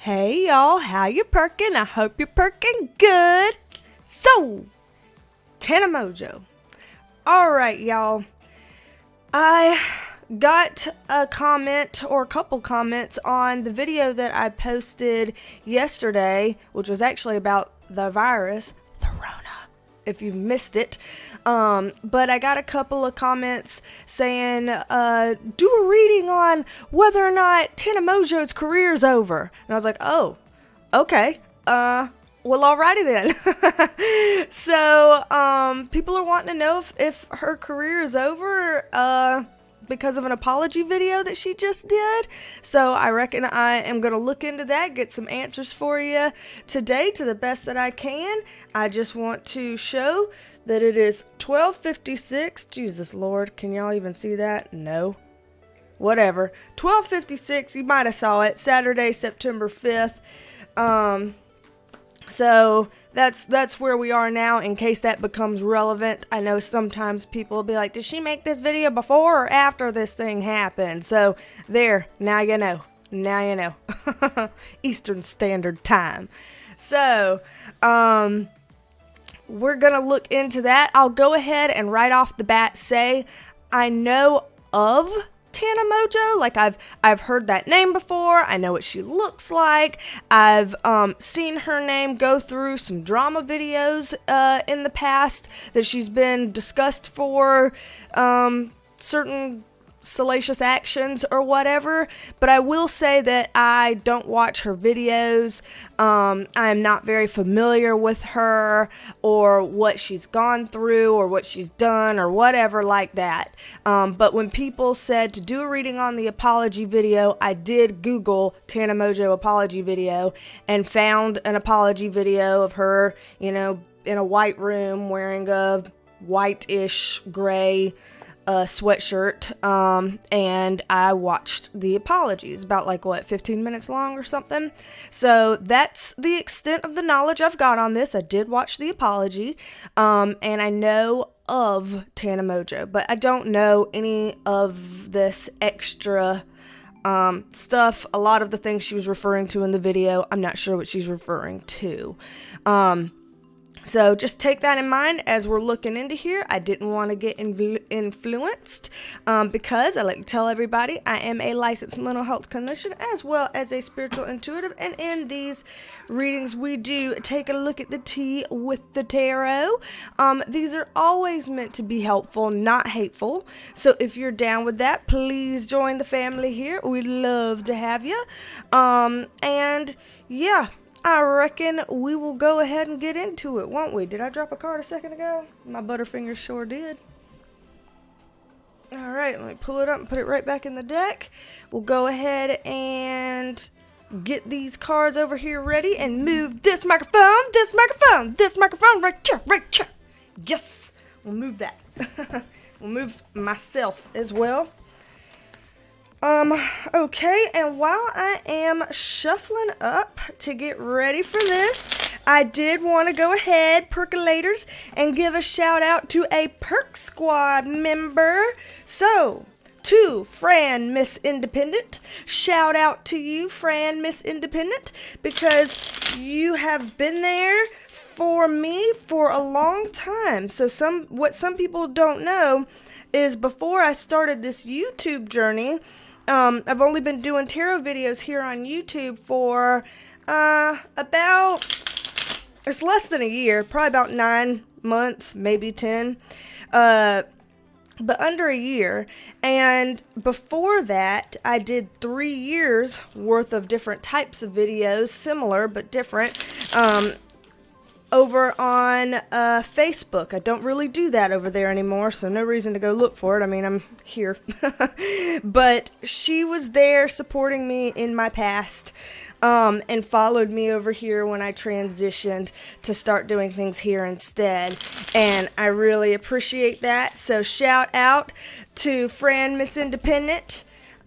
Hey y'all, how you perking? I hope you're perking good. So, Tana Mongeau. Alright y'all, I got a comment or a couple comments on the video that I posted yesterday, which was actually about the virus, the Rona, if you missed it. But I got a couple of comments saying, do a reading on whether or not Tana Mongeau's career is over. And I was like, oh, okay. Well, alrighty then. So, people are wanting to know if her career is over, because of an apology video that she just did. So I reckon I am going to look into that, get some answers for you today to the best that I can. I just want to show that it is 12:56. Jesus Lord, can y'all even see that? No. Whatever. 12:56, you might have saw it, Saturday, September 5th. So that's where we are now, in case that becomes relevant. I know sometimes people will be like, did she make this video before or after this thing happened? So there, now you know. Now you know. Eastern Standard Time. So, we're gonna look into that. I'll go ahead and right off the bat say I know of Tana Mongeau. Like I've heard that name before. I know what she looks like. I've seen her name go through some drama videos in the past that she's been discussed for certain salacious actions or whatever, but I will say that I don't watch her videos. I am not very familiar with her or what she's gone through or what she's done or whatever like that. But when people said to do a reading on the apology video, I did Google Tana Mongeau apology video and found an apology video of her, you know, in a white room wearing a white-ish gray sweatshirt, and I watched the apologies, about 15 minutes long or something. So that's the extent of the knowledge I've got on this. I did watch the apology, and I know of Tana Mongeau, but I don't know any of this extra stuff. A lot of the things she was referring to in the video, I'm not sure what she's referring to. So just take that in mind as we're looking into here. I didn't want to get influenced because I like to tell everybody I am a licensed mental health clinician as well as a spiritual intuitive. And in these readings, we do take a look at the tea with the tarot. These are always meant to be helpful, not hateful. So if you're down with that, please join the family here. We'd love to have you. And yeah. I reckon we will go ahead and get into it, won't we? Did I drop a card a second ago? My Butterfinger sure did. Alright, let me pull it up and put it right back in the deck. We'll go ahead and get these cards over here ready and move this microphone right here. Yes! We'll move that. We'll move myself as well. Okay, and while I am shuffling up to get ready for this, I did want to go ahead, percolators, and give a shout out to a Perk Squad member. So, to Fran Miss Independent, shout out to you, Fran Miss Independent, because you have been there for me for a long time. So what some people don't know is before I started this YouTube journey, I've only been doing tarot videos here on YouTube for it's less than a year, probably about 9 months, maybe 10, but under a year. And before that, I did 3 years worth of different types of videos, similar but different, over on Facebook. I don't really do that over there anymore, so no reason to go look for it. I mean, I'm here. But she was there supporting me in my past, and followed me over here when I transitioned to start doing things here instead. And I really appreciate that. So shout out to Fran Miss Independent,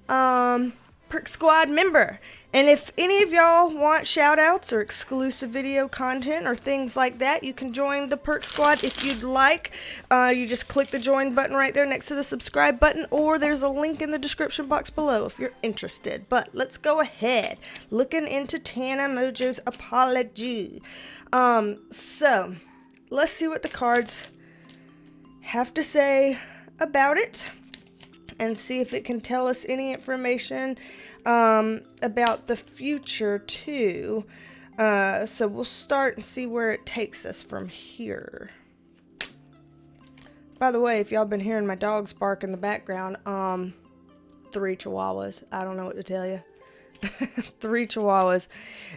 Perk Squad member. And if any of y'all want shout outs or exclusive video content or things like that, you can join the Perk Squad if you'd like. You just click the join button right there next to the subscribe button, or there's a link in the description box below if you're interested. But let's go ahead. Looking into Tana Mongeau's apology. So let's see what the cards have to say about it, and see if it can tell us any information about the future too. So we'll start and see where it takes us from here. By the way, if y'all been hearing my dogs bark in the background, 3 chihuahuas. I don't know what to tell you. 3 chihuahuas,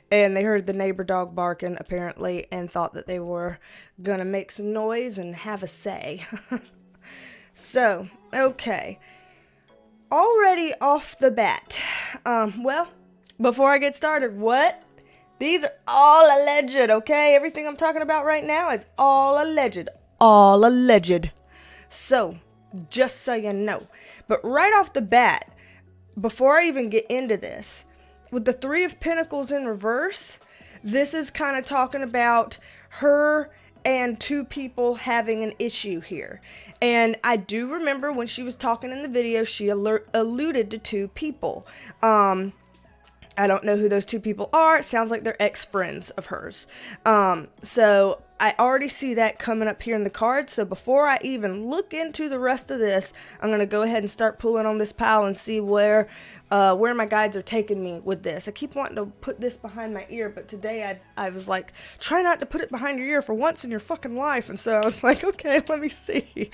and they heard the neighbor dog barking apparently and thought that they were gonna make some noise and have a say. So, okay. Already off the bat, well, before I get started, these are all alleged, okay? Everything I'm talking about right now is all alleged. All alleged. So, just so you know. But right off the bat, before I even get into this, with the 3 of Pentacles in reverse, this is kind of talking about her and 2 people having an issue here. And I do remember when she was talking in the video, she alluded to 2 people. I don't know who those 2 people are. It sounds like they're ex-friends of hers. So I already see that coming up here in the cards. So before I even look into the rest of this, I'm going to go ahead and start pulling on this pile and see where my guides are taking me with this. I keep wanting to put this behind my ear, but today I was like, try not to put it behind your ear for once in your fucking life. And so I was like, okay, let me see.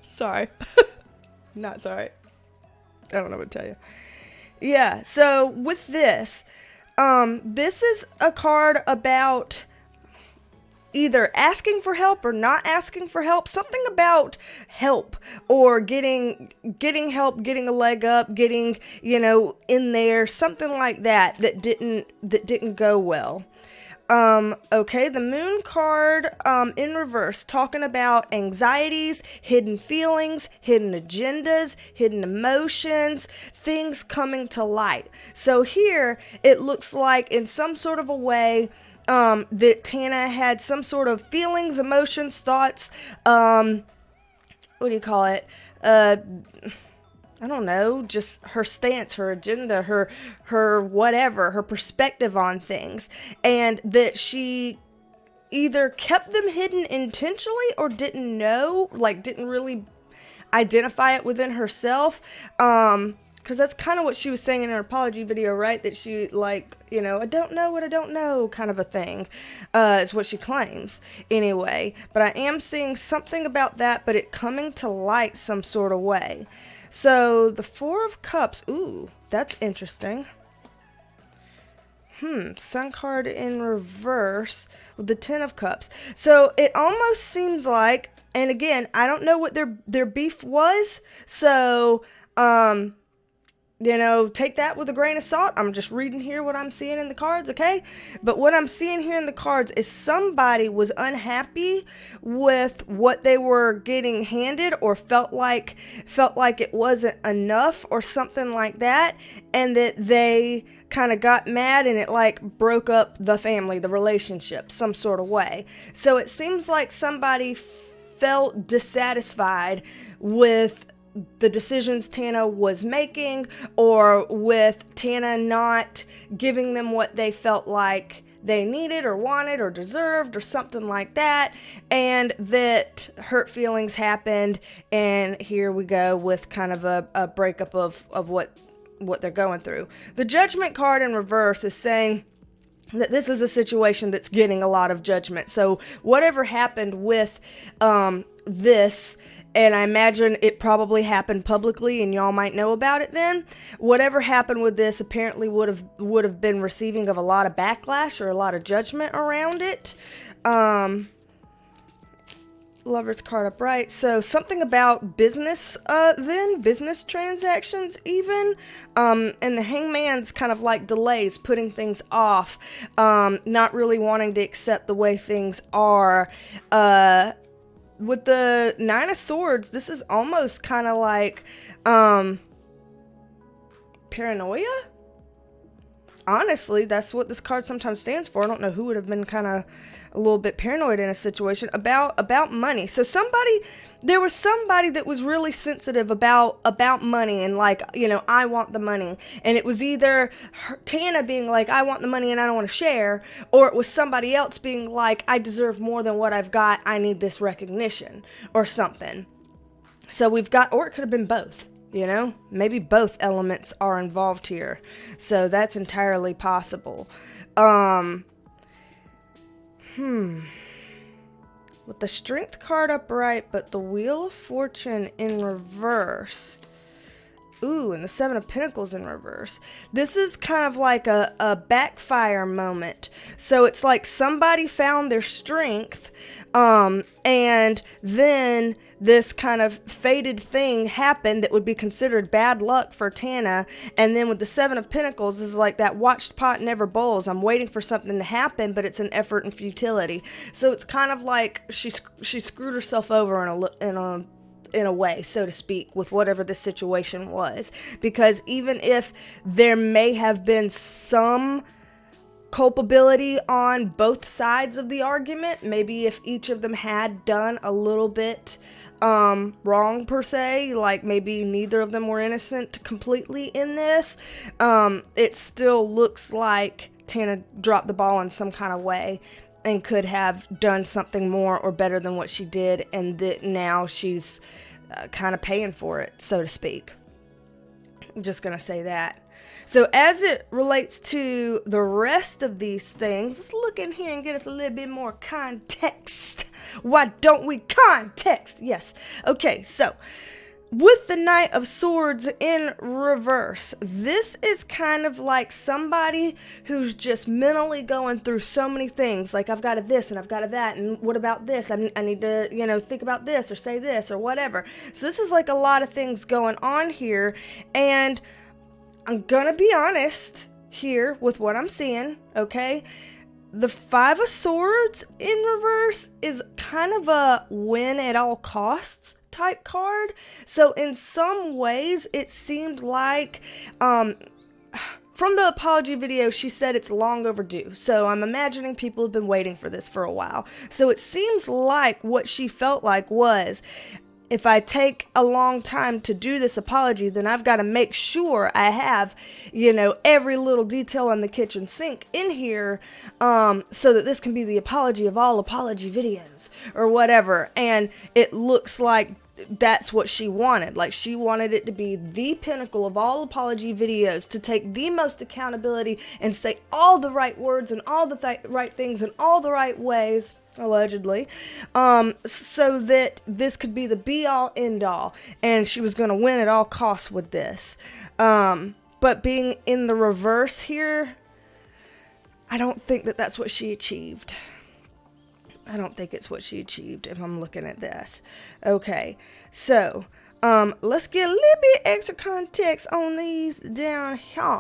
Sorry. Not sorry. I don't know what to tell you. Yeah, so with this, this is a card about either asking for help or not asking for help. Something about help or getting help, getting a leg up, getting, in there, something like that didn't go well. Okay, the Moon card in reverse, talking about anxieties, hidden feelings, hidden agendas, hidden emotions, things coming to light. So here, it looks like in some sort of a way that Tana had some sort of feelings, emotions, thoughts, what do you call it? I don't know, just her stance, her agenda, her whatever, her perspective on things. And that she either kept them hidden intentionally or didn't know, didn't really identify it within herself. Because that's kind of what she was saying in her apology video, right? That she, I don't know what I don't know kind of a thing. Is what she claims. Anyway, but I am seeing something about that, but it coming to light some sort of way. So, the 4 of Cups. Ooh, that's interesting. Sun card in reverse with the 10 of Cups. So, it almost seems like, and again, I don't know what their beef was. So, take that with a grain of salt. I'm just reading here what I'm seeing in the cards, okay? But what I'm seeing here in the cards is somebody was unhappy with what they were getting handed, or felt like it wasn't enough or something like that, and that they kind of got mad and it broke up the family, the relationship, some sort of way. So it seems like somebody felt dissatisfied with the decisions Tana was making, or with Tana not giving them what they felt like they needed or wanted or deserved or something like that, and that hurt feelings happened, and here we go with kind of a breakup of what they're going through. The Judgment card in reverse is saying that this is a situation that's getting a lot of judgment. So whatever happened with this, and I imagine it probably happened publicly and y'all might know about it then. Whatever happened with this apparently would have been receiving of a lot of backlash or a lot of judgment around it. Lover's card upright. So something about business business transactions even. And the Hangman's kind of like delays, putting things off, not really wanting to accept the way things are. With the 9 of Swords, this is almost kind of like paranoia? Honestly, that's what this card sometimes stands for. I don't know who would have been kind of a little bit paranoid in a situation about money. So there was somebody that was really sensitive about money and like, I want the money. And it was either Tana being like, I want the money and I don't want to share, or it was somebody else being like, I deserve more than what I've got. I need this recognition or something. So or it could have been both. Maybe both elements are involved here. So that's entirely possible. With the Strength card upright, but the Wheel of Fortune in reverse. Ooh, and the Seven of Pentacles in reverse. This is kind of like a backfire moment. So it's like somebody found their strength, and then this kind of fated thing happened that would be considered bad luck for Tana. And then with the Seven of Pentacles is like that watched pot never boils. I'm waiting for something to happen, but it's an effort and futility. So it's kind of like she screwed herself over in a way, so to speak, with whatever the situation was. Because even if there may have been some culpability on both sides of the argument, maybe if each of them had done a little bit wrong per se, like maybe neither of them were innocent completely in this, it still looks like Tana dropped the ball in some kind of way and could have done something more or better than what she did, and that now she's kind of paying for it, so to speak. I'm just gonna say that. So as it relates to the rest of these things, let's look in here and get us a little bit more context. Why don't we context? Yes. Okay, so with the Knight of Swords in reverse, this is kind of like somebody who's just mentally going through so many things. Like, I've got a this and I've got a that, and what about this? I need to, think about this or say this or whatever. So this is like a lot of things going on here, and I'm gonna be honest here with what I'm seeing, okay? The Five of Swords in reverse is kind of a win at all costs type card. So in some ways it seemed like from the apology video, she said it's long overdue. So I'm imagining people have been waiting for this for a while. So it seems like what she felt like was, if I take a long time to do this apology, then I've got to make sure I have, every little detail on the kitchen sink in here, so that this can be the apology of all apology videos or whatever. And it looks like that's what she wanted. Like, she wanted it to be the pinnacle of all apology videos, to take the most accountability and say all the right words and all the right things in all the right ways, allegedly, so that this could be the be-all, end-all, and she was going to win at all costs with this. But being in the reverse here, I don't think that that's what she achieved. I don't think it's what she achieved if I'm looking at this. Okay, so let's get a little bit extra context on these down here.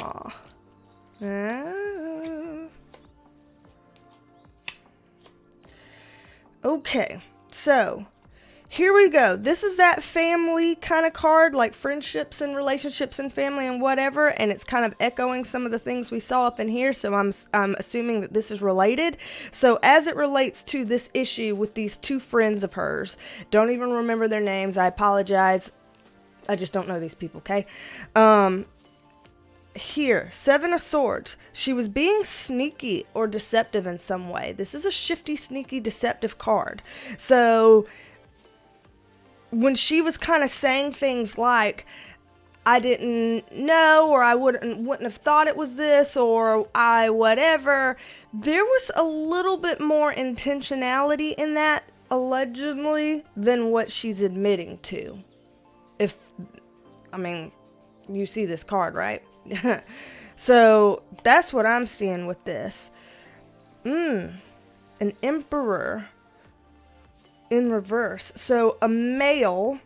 Okay, so here we go. This is that family kind of card, like friendships and relationships and family and whatever, and it's kind of echoing some of the things we saw up in here, so I'm assuming that this is related. So as it relates to this issue with these two friends of hers, don't even remember their names, I apologize, I just don't know these people, okay? Here, Seven of Swords. She was being sneaky or deceptive in some way. This is a shifty, sneaky, deceptive card. So when she was kind of saying things like, I didn't know, or I wouldn't have thought it was this, or I whatever, there was a little bit more intentionality in that, allegedly, than what she's admitting to. You see this card, right? So that's what I'm seeing with this. An Emperor in reverse. So a male,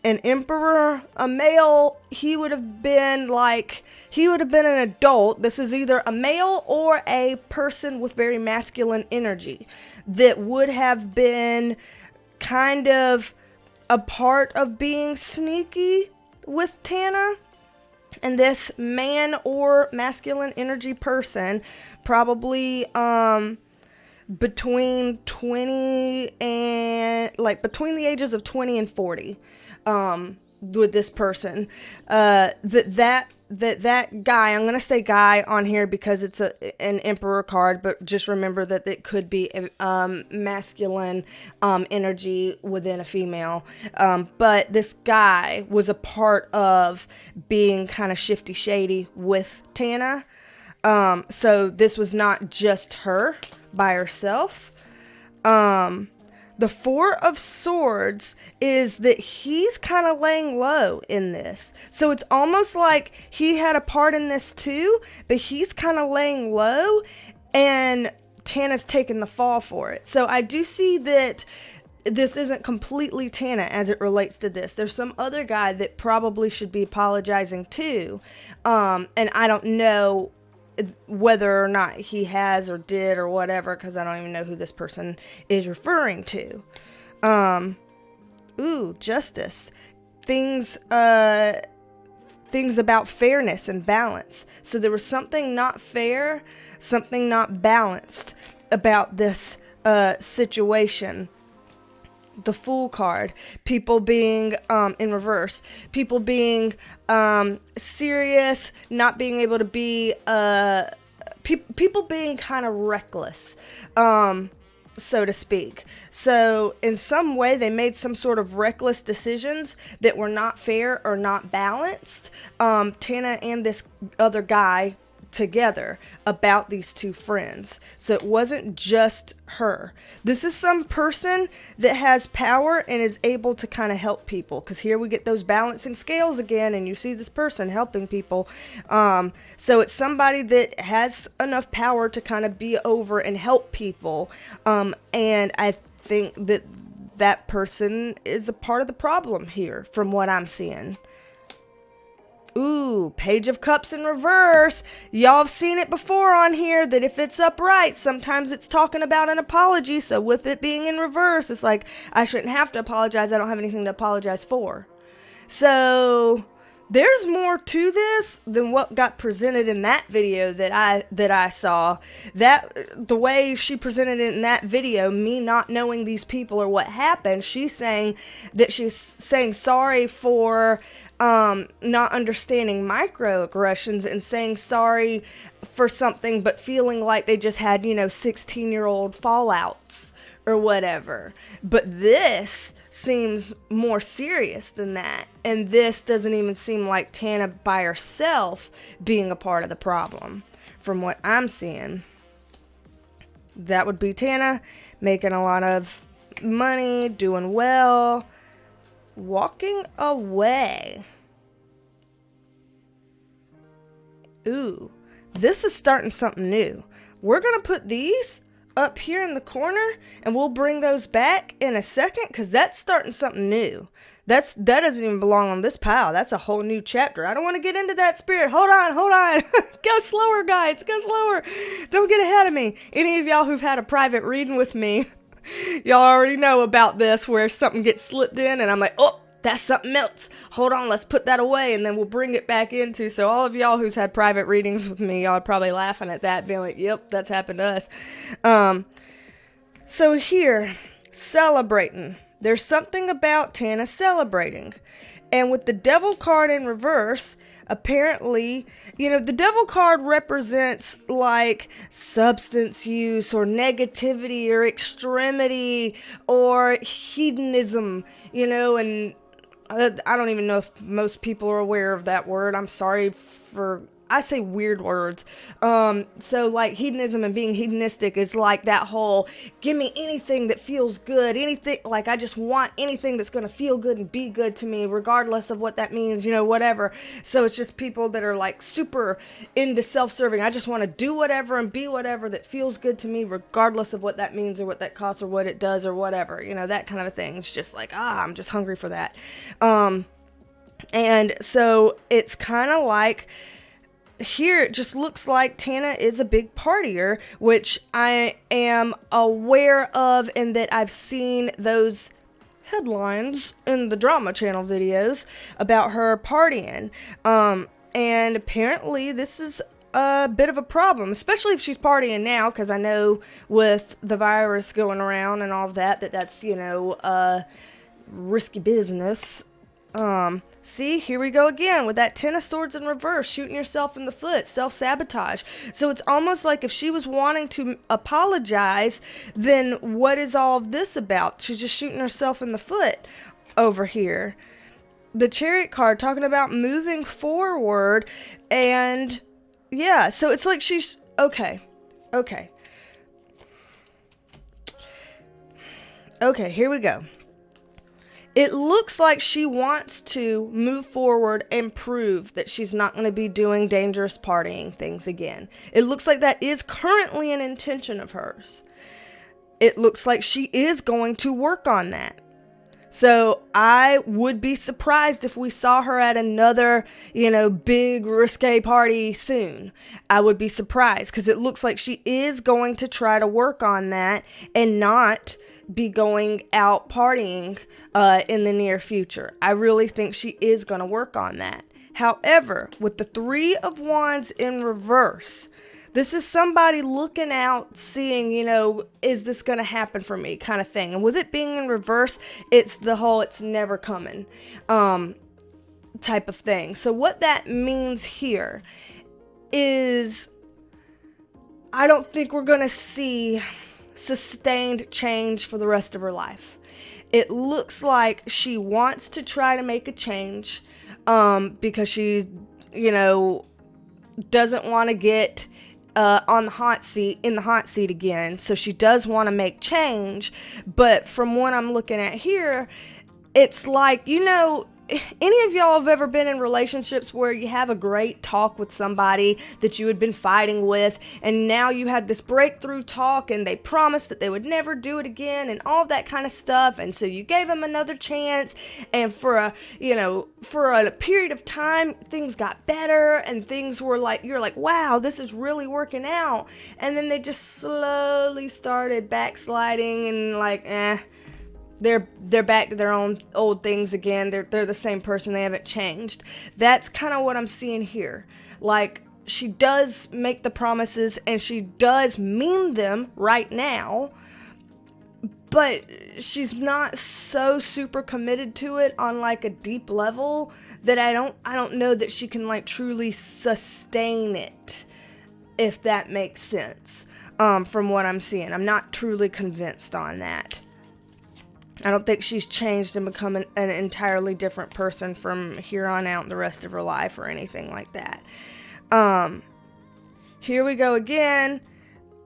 an Emperor, a male, he would have been an adult. This is either a male or a person with very masculine energy that would have been kind of a part of being sneaky with Tana. And this man or masculine energy person, probably between 20 and like between the ages of 20 and 40, with this person, that guy, I'm gonna say guy on here because it's an emperor card, but just remember that it could be masculine energy within a female, but this guy was a part of being kind of shifty shady with Tana, so this was not just her by herself. The Four of Swords is that he's kind of laying low in this. So it's almost like he had a part in this too, but he's kind of laying low and Tana's taking the fall for it. So I do see that this isn't completely Tana as it relates to this. There's some other guy that probably should be apologizing too. And I don't know whether or not he has or did or whatever, because I don't even know who this person is referring to. Justice. Things about fairness and balance. So there was something not fair, something not balanced about this situation. The Fool card, people being in reverse, people being serious, not being able to be people being kind of reckless, so to speak. So in some way they made some sort of reckless decisions that were not fair or not balanced, Tana and this other guy together about these two friends. So it wasn't just her. This is some person that has power and is able to kind of help people, because here we get those balancing scales again, and you see this person helping people. So it's somebody that has enough power to kind of be over and help people, and I think that that person is a part of the problem here from what I'm seeing. Ooh, Page of Cups in reverse. Y'all have seen it before on here, that if it's upright, sometimes it's talking about an apology. So with it being in reverse, it's like, I shouldn't have to apologize. I don't have anything to apologize for. So there's more to this than what got presented in that video that I saw. That the way she presented it in that video, me not knowing these people or what happened, she's saying sorry for not understanding microaggressions and saying sorry for something, but feeling like they just had 16-year-old fallouts or whatever. But this seems more serious than that, and this doesn't even seem like Tana by herself being a part of the problem from what I'm seeing. That would be Tana making a lot of money, doing well, walking away. Ooh, this is starting something new. We're gonna put these up here in the corner, and we'll bring those back in a second, because that's starting something new. That doesn't even belong on this pile. That's a whole new chapter. I don't want to get into that, Spirit. Hold on. Go slower, guys. Go slower. Don't get ahead of me. Any of y'all who've had a private reading with me, y'all already know about this, where something gets slipped in and I'm like, oh, that's something else. Hold on, let's put that away, and then we'll bring it back into. So all of y'all who's had private readings with me, y'all are probably laughing at that, being like, yep, that's happened to us. So here, celebrating. There's something about Tana celebrating. And with the Devil card in reverse, apparently, the Devil card represents like substance use or negativity or extremity or hedonism, and I don't even know if most people are aware of that word. I'm sorry for, I say weird words. So like hedonism and being hedonistic is like that whole, give me anything that feels good, anything, like I just want anything that's going to feel good and be good to me, regardless of what that means, whatever. So it's just people that are like super into self-serving. I just want to do whatever and be whatever that feels good to me, regardless of what that means or what that costs or what it does or whatever, that kind of a thing. It's just like, I'm just hungry for that. And so it's kind of like, here it just looks like Tana is a big partier, which I am aware of, and that I've seen those headlines in the Drama Channel videos about her partying. And apparently this is a bit of a problem, especially if she's partying now, because I know with the virus going around and all that, that's, risky business. See, here we go again with that 10 of swords in reverse, shooting yourself in the foot, self-sabotage. So it's almost like if she was wanting to apologize, then what is all of this about? She's just shooting herself in the foot over here. The Chariot card talking about moving forward, and yeah, so it's like she's okay, here we go. It looks like she wants to move forward and prove that she's not going to be doing dangerous partying things again. It looks like that is currently an intention of hers. It looks like she is going to work on that. So I would be surprised if we saw her at another, big risque party soon. I would be surprised, because it looks like she is going to try to work on that and not be going out partying in the near future. I really think she is going to work on that. However, with the 3 of Wands in reverse, this is somebody looking out, seeing, is this going to happen for me kind of thing. And with it being in reverse, it's the whole it's never coming type of thing. So what that means here is I don't think we're going to see sustained change for the rest of her life. It looks like she wants to try to make a change because she, doesn't want to get in the hot seat again. So she does want to make change. But from what I'm looking at here, it's like, any of y'all have ever been in relationships where you have a great talk with somebody that you had been fighting with, and now you had this breakthrough talk and they promised that they would never do it again and all that kind of stuff, and so you gave them another chance, and for a period of time things got better and things were like, you're like, wow, this is really working out, and then they just slowly started backsliding and like, they're back to their own old things again. They're the same person. They haven't changed. That's kind of what I'm seeing here. Like, she does make the promises and she does mean them right now, but she's not so super committed to it on like a deep level that I don't know that she can like truly sustain it, if that makes sense. From what I'm seeing, I'm not truly convinced on that. I don't think she's changed and become an entirely different person from here on out in the rest of her life or anything like that. Here we go again.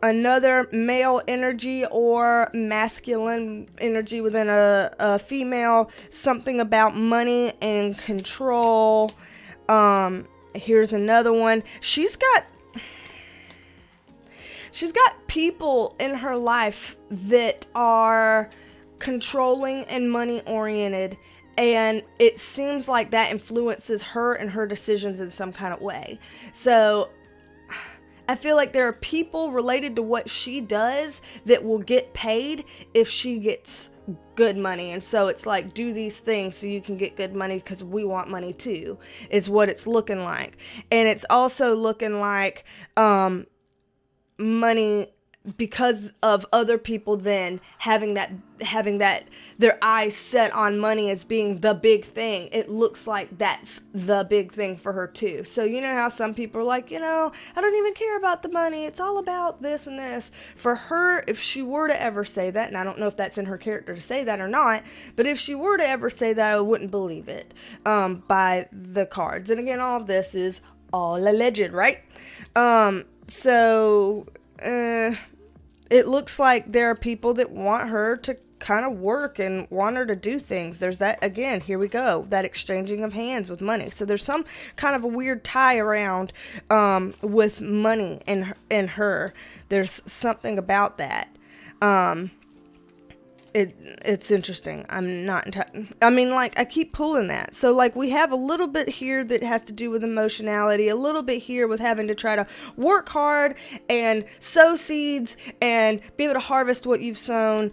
Another male energy or masculine energy within a female. Something about money and control. Here's another one. She's got people in her life that are controlling and money oriented, and it seems like that influences her and her decisions in some kind of way. So I feel like there are people related to what she does that will get paid if she gets good money, and so it's like, do these things so you can get good money because we want money too, is what it's looking like. And it's also looking like money because of other people then having that their eyes set on money as being the big thing. It looks like that's the big thing for her too. So you know how some people are like, I don't even care about the money, it's all about this and this. For her, if she were to ever say that, and I don't know if that's in her character to say that or not, but if she were to ever say that, I wouldn't believe it by the cards. And again, all of this is all alleged, right? It looks like there are people that want her to kind of work and want her to do things. There's that, again, here we go, that exchanging of hands with money. So there's some kind of a weird tie around with money and her. There's something about that. It's interesting. I keep pulling that. So like we have a little bit here that has to do with emotionality, a little bit here with having to try to work hard and sow seeds and be able to harvest what you've sown.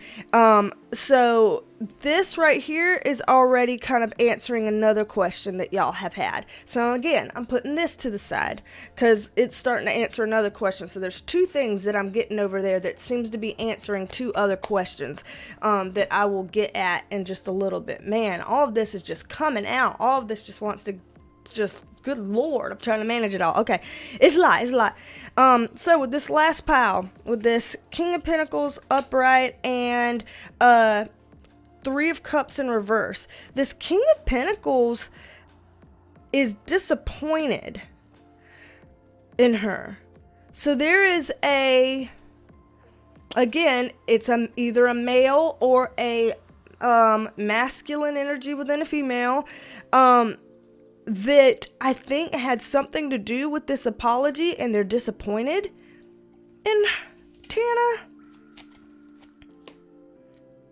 So this right here is already kind of answering another question that y'all have had. So again, I'm putting this to the side because it's starting to answer another question. So there's two things that I'm getting over there that seems to be answering two other questions that I will get at in just a little bit. Man, all of this is just coming out. All of this just wants to just... Good Lord, I'm trying to manage it all. Okay, it's a lot. So with this last pile, with this King of Pentacles upright and Three of Cups in reverse, this King of Pentacles is disappointed in her. So there is again, it's either a male or a masculine energy within a female, that I think had something to do with this apology, and they're disappointed in Tana.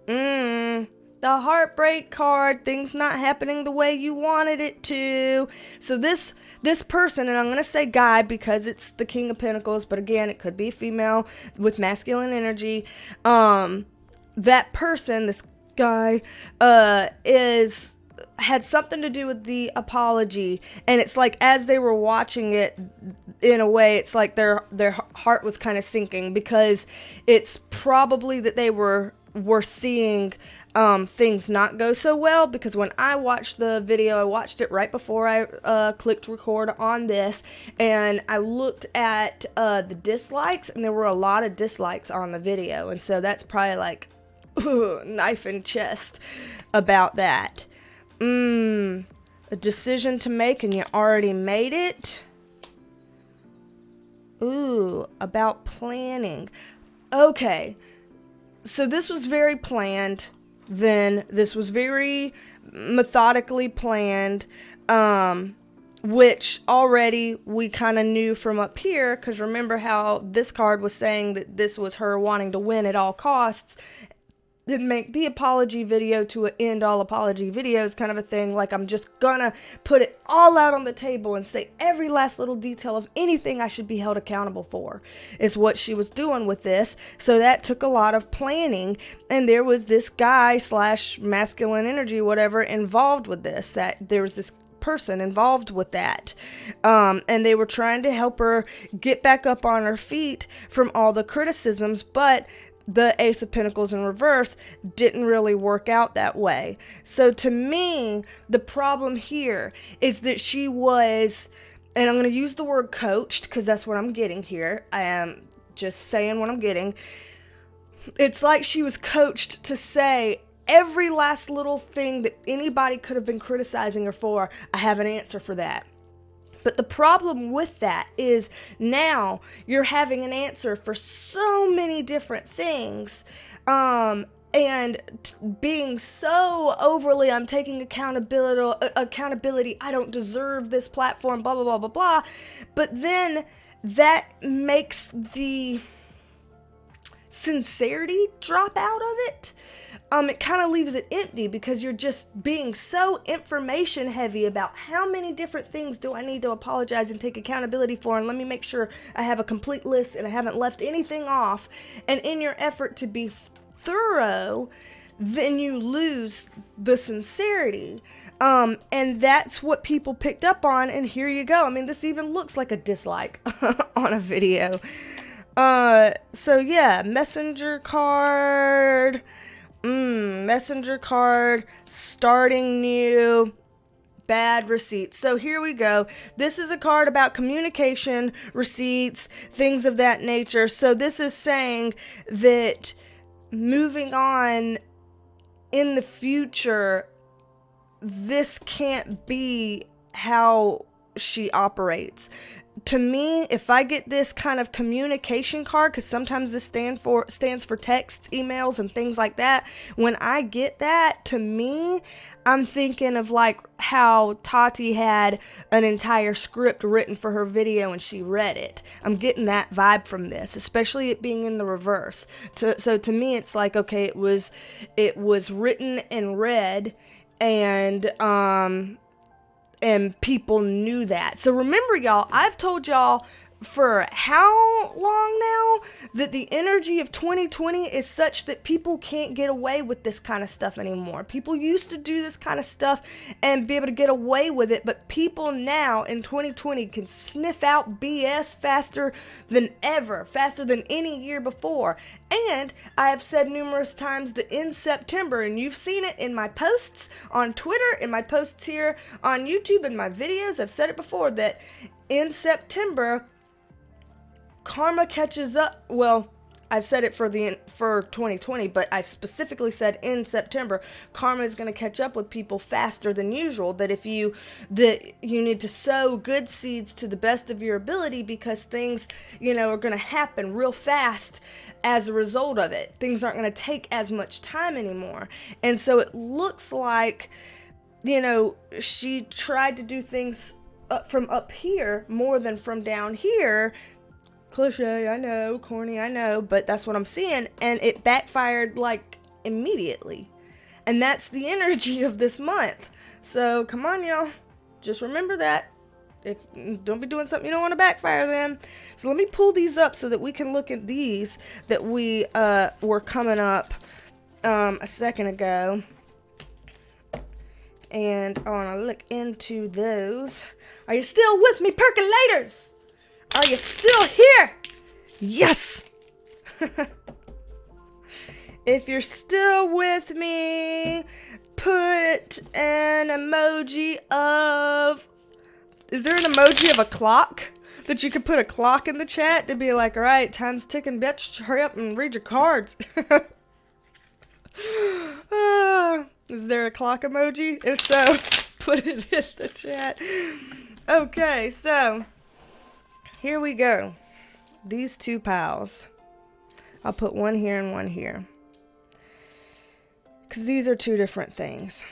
The heartbreak card, things not happening the way you wanted it to. So this person, and I'm going to say guy because it's the King of Pentacles, but again, it could be female with masculine energy. That person, this guy, had something to do with the apology, and it's like as they were watching it, in a way, it's like their heart was kind of sinking, because it's probably that they were seeing things not go so well. Because when I watched the video, I watched it right before I clicked record on this, and I looked at the dislikes, and there were a lot of dislikes on the video, and so that's probably like knife in chest about that. A decision to make and you already made it. Ooh, about planning. Okay, so this was very planned. Then this was very methodically planned, which already we kind of knew from up here, because remember how this card was saying that this was her wanting to win at all costs. Didn't make the apology video to an end all apology videos kind of a thing. Like, I'm just gonna put it all out on the table and say every last little detail of anything I should be held accountable for, is what she was doing with this. So that took a lot of planning, and there was this guy / masculine energy, whatever, involved with this. That there was this person involved with that, and they were trying to help her get back up on her feet from all the criticisms, but the Ace of Pentacles in reverse didn't really work out that way. So to me, the problem here is that she was, and I'm going to use the word coached because that's what I'm getting here. I am just saying what I'm getting. It's like she was coached to say every last little thing that anybody could have been criticizing her for. I have an answer for that. But the problem with that is now you're having an answer for so many different things, and being so overly, I'm taking accountability, I don't deserve this platform, blah, blah, blah, blah, blah. But then that makes the sincerity drop out of it. It kind of leaves it empty, because you're just being so information heavy about how many different things do I need to apologize and take accountability for, and let me make sure I have a complete list and I haven't left anything off. And in your effort to be thorough, then you lose the sincerity. And that's what people picked up on, and here you go. I mean, this even looks like a dislike on a video. So yeah, messenger card. Messenger card, starting new, bad receipts. So here we go. This is a card about communication, receipts, things of that nature. So this is saying that moving on in the future, this can't be how she operates. To me, if I get this kind of communication card, because sometimes this stands for texts, emails, and things like that, when I get that, to me, I'm thinking of like how Tati had an entire script written for her video and she read it. I'm getting that vibe from this, especially it being in the reverse. So to me, it's like, okay, it was written and read, and people knew that. So remember, y'all, I've told y'all for how long now that the energy of 2020 is such that people can't get away with this kind of stuff anymore. People used to do this kind of stuff and be able to get away with it, but people now in 2020 can sniff out BS faster than ever, faster than any year before. And I have said numerous times that in September, and you've seen it in my posts on Twitter, in my posts here on YouTube, in my videos, I've said it before, that in September, karma catches up. Well, I've said it for 2020, but I specifically said in September, karma is going to catch up with people faster than usual. That you need to sow good seeds to the best of your ability, because things, are going to happen real fast as a result of it. Things aren't going to take as much time anymore. And so it looks like, she tried to do things from up here more than from down here. Cliche, I know, corny, I know, but that's what I'm seeing, and it backfired like immediately. And that's the energy of this month. So come on, y'all, just remember that. Don't be doing something you don't want to backfire then. So let me pull these up so that we can look at these that we were coming up a second ago, and I want to look into those. Are you still with me, percolators? Are you still here? Yes! If you're still with me, put an emoji of... Is there an emoji of a clock? That you could put a clock in the chat to be like, alright, time's ticking, bitch. Hurry up and read your cards. Is there a clock emoji? If so, put it in the chat. Okay, so... here we go. These two pals. I'll put one here and one here, because these are two different things.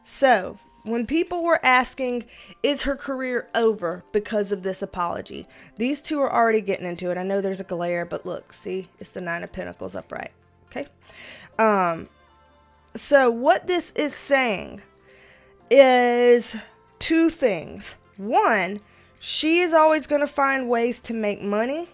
So, when people were asking, is her career over because of this apology? These two are already getting into it. I know there's a glare, but look, see? It's the Nine of Pentacles upright. Okay? So, what this is saying is two things. One, she is always going to find ways to make money,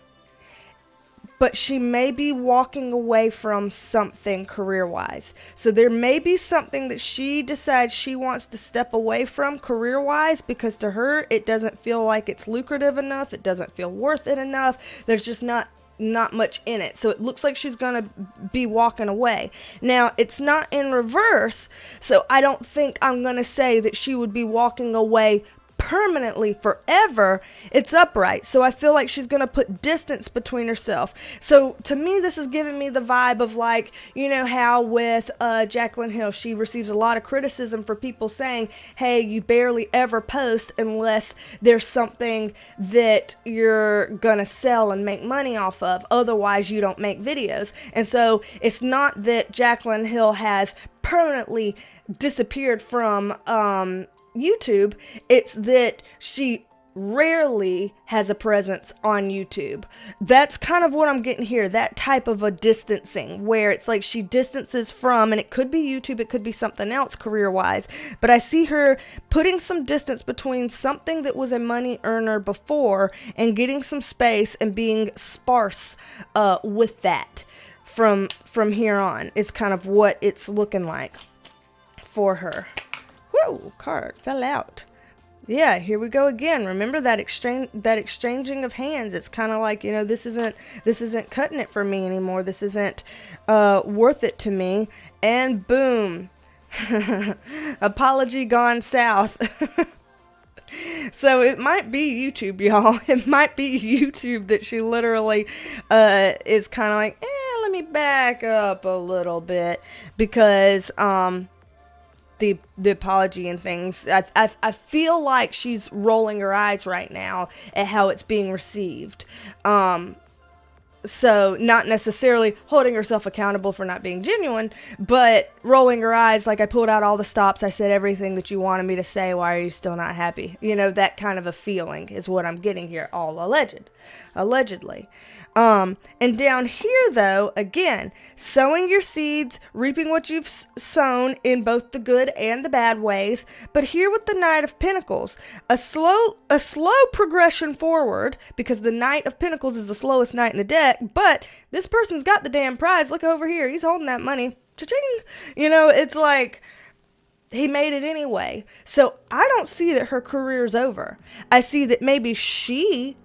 but she may be walking away from something career-wise. So there may be something that she decides she wants to step away from career-wise, because to her, it doesn't feel like it's lucrative enough. It doesn't feel worth it enough. There's just not much in it. So it looks like she's going to be walking away. Now, it's not in reverse, so I don't think I'm going to say that she would be walking away permanently forever. It's upright, so I feel like she's gonna put distance between herself. So to me, this is giving me the vibe of, like, how with Jaclyn Hill, she receives a lot of criticism for people saying, hey, you barely ever post unless there's something that you're gonna sell and make money off of, otherwise you don't make videos. And so it's not that Jaclyn Hill has permanently disappeared from YouTube, it's that she rarely has a presence on YouTube. That's kind of what I'm getting here, that type of a distancing, where it's like she distances from, and it could be YouTube, it could be something else career-wise, but I see her putting some distance between something that was a money earner before and getting some space and being sparse with that from here on, is kind of what it's looking like for her. Whoa, card fell out. Yeah, here we go again. Remember that exchanging of hands. It's kind of like, this isn't cutting it for me anymore. This isn't worth it to me. And boom, apology gone south. So it might be YouTube, y'all. It might be YouTube that she literally is kind of like, let me back up a little bit, because the apology and things, I feel like she's rolling her eyes right now at how it's being received. So not necessarily holding herself accountable for not being genuine, but rolling her eyes like, I pulled out all the stops. I said everything that you wanted me to say. Why are you still not happy? You know, that kind of a feeling is what I'm getting here. All allegedly. And down here, though, again, sowing your seeds, reaping what you've sown in both the good and the bad ways. But here with the Knight of Pentacles, a slow progression forward, because the Knight of Pentacles is the slowest knight in the deck, but this person's got the damn prize. Look over here. He's holding that money. Cha-ching! You know, it's like, he made it anyway. So I don't see that her career's over. I see that maybe she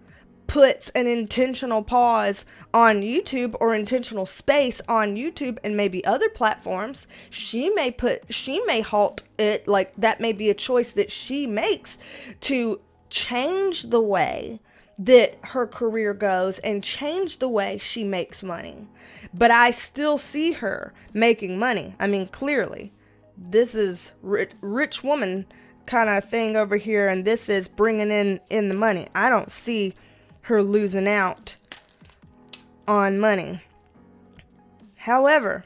puts an intentional pause on YouTube or intentional space on YouTube and maybe other platforms. She may halt it. Like, that may be a choice that she makes to change the way that her career goes and change the way she makes money. But I still see her making money. I mean, clearly, this is rich woman kind of thing over here, and this is bringing in the money. I don't see her losing out on money. However,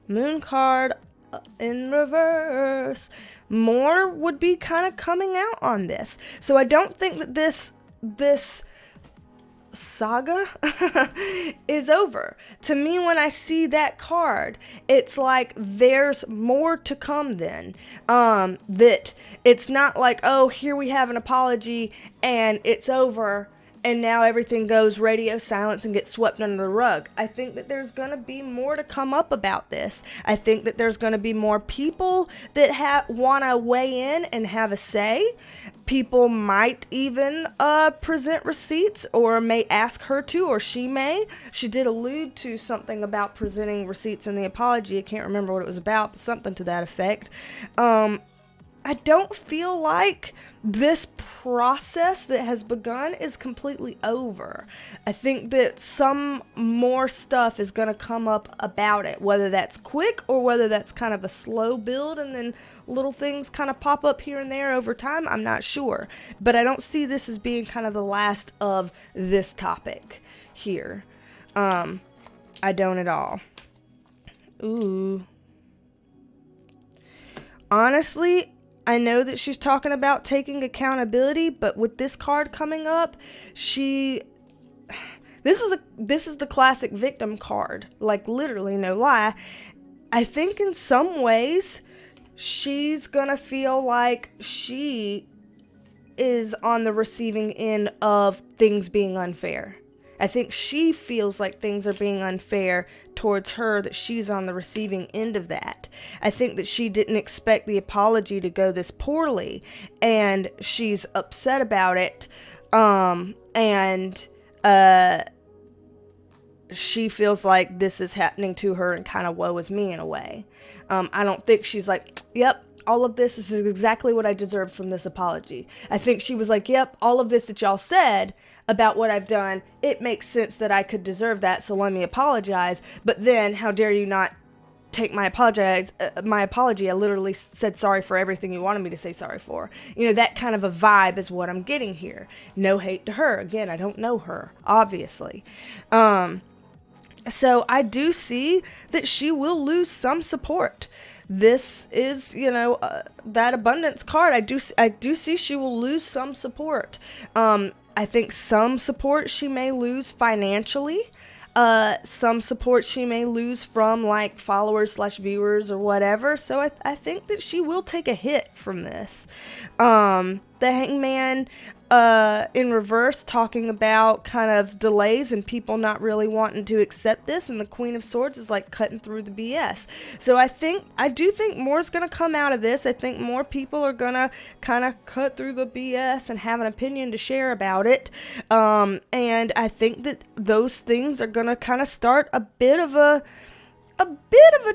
Moon card in reverse, more would be kind of coming out on this. So I don't think that this saga is over. To me, when I see that card, it's like there's more to come then. That it's not like, oh, here we have an apology and it's over and now everything goes radio silence and gets swept under the rug. I think that there's going to be more to come up about this. I think that there's going to be more people that want to weigh in and have a say. People might even present receipts, or may ask her to, or she may. She did allude to something about presenting receipts in the apology. I can't remember what it was about, but something to that effect. I don't feel like this process that has begun is completely over. I think that some more stuff is going to come up about it, whether that's quick or whether that's kind of a slow build and then little things kind of pop up here and there over time. I'm not sure. But I don't see this as being kind of the last of this topic here. I don't at all. Ooh. Honestly, I know that she's talking about taking accountability, but with this card coming up, this is the classic victim card. Like, literally, no lie. I think in some ways she's gonna feel like she is on the receiving end of things being unfair. I think she feels like things are being unfair towards her, that she's on the receiving end of that. I think that she didn't expect the apology to go this poorly, and she's upset about it. She feels like this is happening to her and kind of woe is me in a way. I don't think she's like, yep, all of this is exactly what I deserved from this apology. I think she was like, yep, all of this that y'all said about what I've done, it makes sense that I could deserve that, so let me apologize. But then, how dare you not take my apology? I literally said sorry for everything you wanted me to say sorry for. You know, that kind of a vibe is what I'm getting here. No hate to her. Again, I don't know her, obviously. So I do see that she will lose some support. This is, that abundance card. I do see she will lose some support. I think some support she may lose financially. Some support she may lose from like followers/viewers or whatever. So I think that she will take a hit from this. The Hangman in reverse, talking about kind of delays and people not really wanting to accept this, and the Queen of Swords is like cutting through the BS. So I do think more is going to come out of this. I think more people are going to kind of cut through the BS and have an opinion to share about it. And I think that those things are going to kind of start a bit of a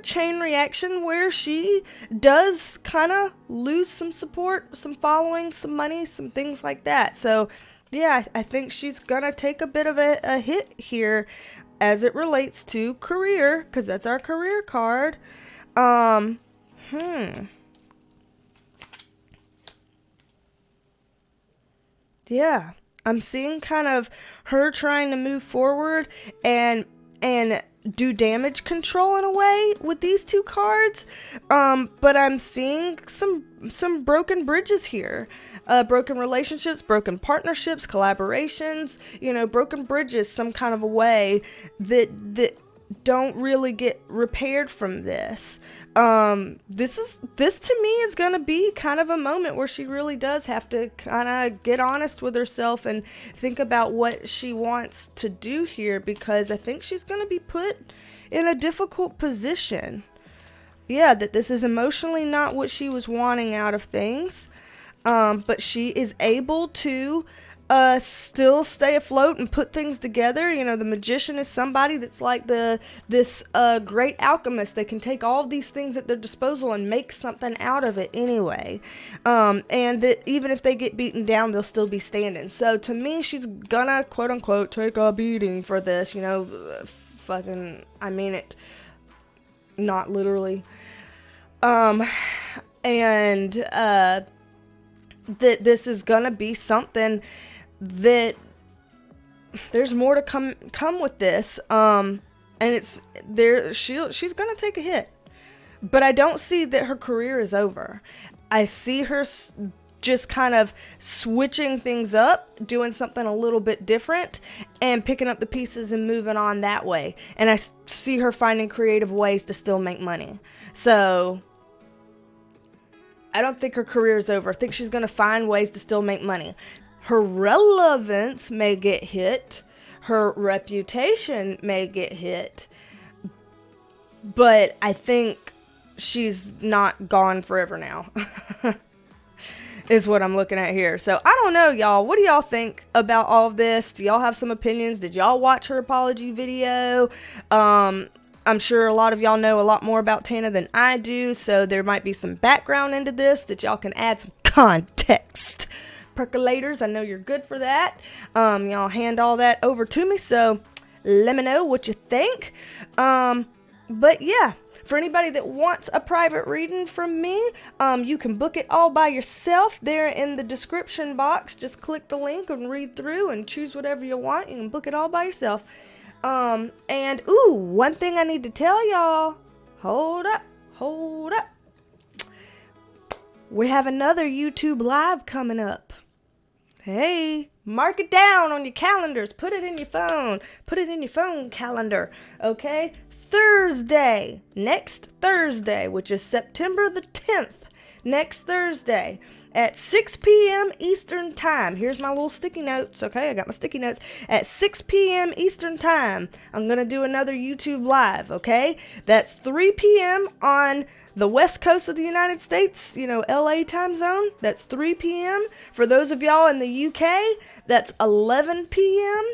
chain reaction where she does kind of lose some support, some following, some money, some things like that. So yeah, I think she's gonna take a bit of a hit here as it relates to career, because that's our career card. Yeah, I'm seeing kind of her trying to move forward and do damage control in a way with these two cards. But I'm seeing some broken bridges here. Broken relationships, broken partnerships, collaborations, broken bridges some kind of a way that don't really get repaired from this. This to me is going to be kind of a moment where she really does have to kind of get honest with herself and think about what she wants to do here, because I think she's going to be put in a difficult position. Yeah, that this is emotionally not what she was wanting out of things, but she is able to still stay afloat and put things together. The magician is somebody that's like this great alchemist. They can take all these things at their disposal and make something out of it anyway. And that even if they get beaten down, they'll still be standing. So to me, she's gonna, quote unquote, take a beating for this, fucking, I mean it, not literally. And that this is gonna be something that there's more to come with this, and it's there. She's gonna take a hit, but I don't see that her career is over. I see her just kind of switching things up, doing something a little bit different, and picking up the pieces and moving on that way. And I see her finding creative ways to still make money. So I don't think her career is over. I think she's gonna find ways to still make money. Her relevance may get hit, her reputation may get hit, but I think she's not gone forever now, is what I'm looking at here. So I don't know, y'all. What do y'all think about all of this? Do y'all have some opinions? Did y'all watch her apology video? I'm sure a lot of y'all know a lot more about Tana than I do, so there might be some background into this that y'all can add some context. Percolators, I know you're good for that. Y'all hand all that over to me, so let me know what you think. But yeah, for anybody that wants a private reading from me, you can book it all by yourself there in the description box. Just click the link and read through and choose whatever you want. You can book it all by yourself. And one thing I need to tell y'all. Hold up. We have another YouTube live coming up. Hey, mark it down on your calendars. Put it in your phone. Put it in your phone calendar. Okay? Next Thursday, which is September the 10th. Next Thursday at 6 p.m. Eastern Time. Here's my little sticky notes, okay? I got my sticky notes. At 6 p.m. Eastern Time, I'm going to do another YouTube Live, okay? That's 3 p.m. on the West Coast of the United States, LA time zone. That's 3 p.m. For those of y'all in the UK, that's 11 p.m.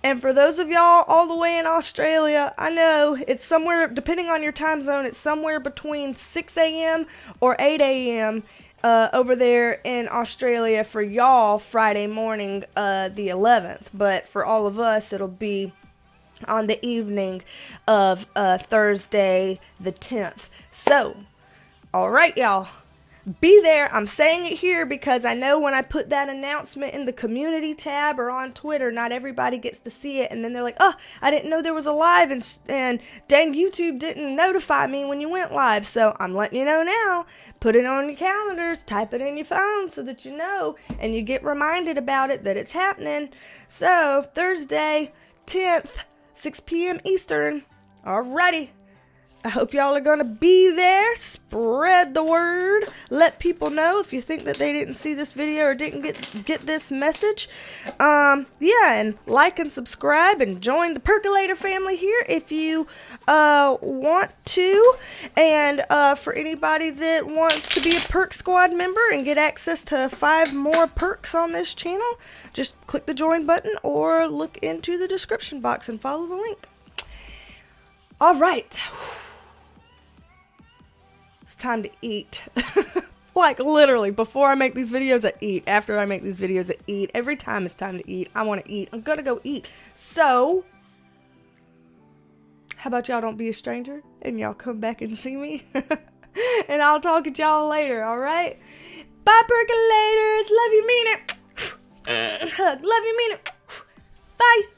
And for those of y'all all the way in Australia, I know it's somewhere, depending on your time zone, it's somewhere between 6 a.m. or 8 a.m. Over there in Australia for y'all Friday morning, the 11th. But for all of us, it'll be on the evening of Thursday the 10th. So, all right, y'all. Be there. I'm saying it here because I know when I put that announcement in the community tab or on Twitter, not everybody gets to see it. And then they're like, oh, I didn't know there was a live, and dang, YouTube didn't notify me when you went live. So I'm letting you know now. Put it on your calendars, type it in your phone so that you know and you get reminded about it that it's happening. So Thursday, 10th, 6 p.m. Eastern. Alrighty. I hope y'all are going to be there. Spread the word. Let people know if you think that they didn't see this video or didn't get this message. And like and subscribe and join the Percolator family here if you want to. And for anybody that wants to be a Perk Squad member and get access to 5 more perks on this channel, just click the join button or look into the description box and follow the link. All right. It's time to eat. Like literally, before I make these videos, I eat. After I make these videos, I eat. Every time it's time to eat, I want to eat. I'm gonna go eat. So, how about y'all don't be a stranger and y'all come back and see me? And I'll talk to y'all later, alright? Bye, percolators. Love you, mean it. Hug. Love you, mean it. Bye.